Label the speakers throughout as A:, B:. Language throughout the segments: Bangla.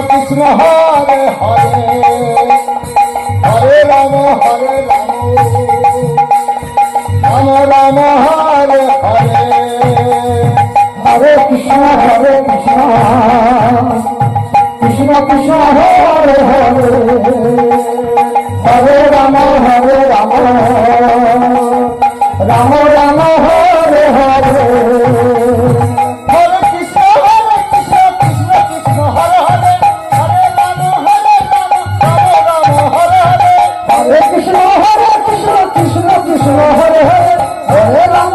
A: কৃষ্ণ হরে হরে হরে রাম রাম রাম হরে হরে হরে কৃষ্ণ কৃষ্ণ কৃষ্ণ হরে হরে হরে রাম রাম রাম হরে হরে কৃষ্ণ কৃষ্ণ কৃষ্ণ হরে হরে হরে রাম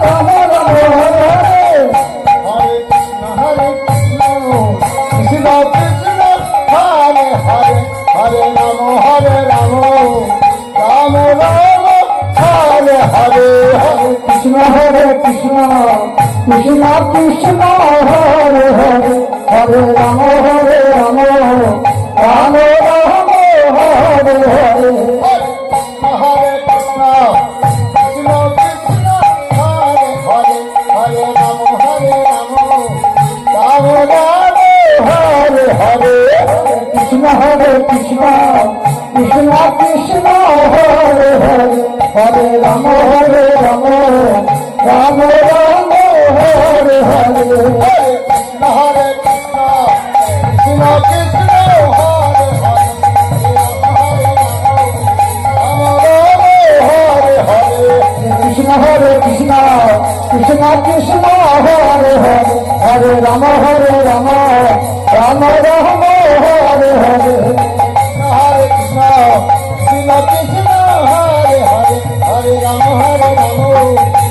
A: রাম রাম রাম হরে হরে হরে কৃষ্ণ কৃষ্ণ কৃষ্ণ হরে হরে হরে রাম রাম রাম রাম হরে হরে কৃষ্ণ কৃষ্ণ কৃষ্ণ কৃষ্ণ হরে হরে হরে রাম রাম রাম রাম হরে হরে হরে কৃষ্ণ কৃষ্ণ কৃষ্ণ হরে হরে রাম রাম হরে হরে কৃষ্ণ কৃষ্ণ কৃষ্ণ কৃষ্ণ হরে হরে হরে রাম রাম রাম রাম হরে হরে হরে কৃষ্ণ কৃষ্ণ কৃষ্ণ হরে হরে হরে রাম রাম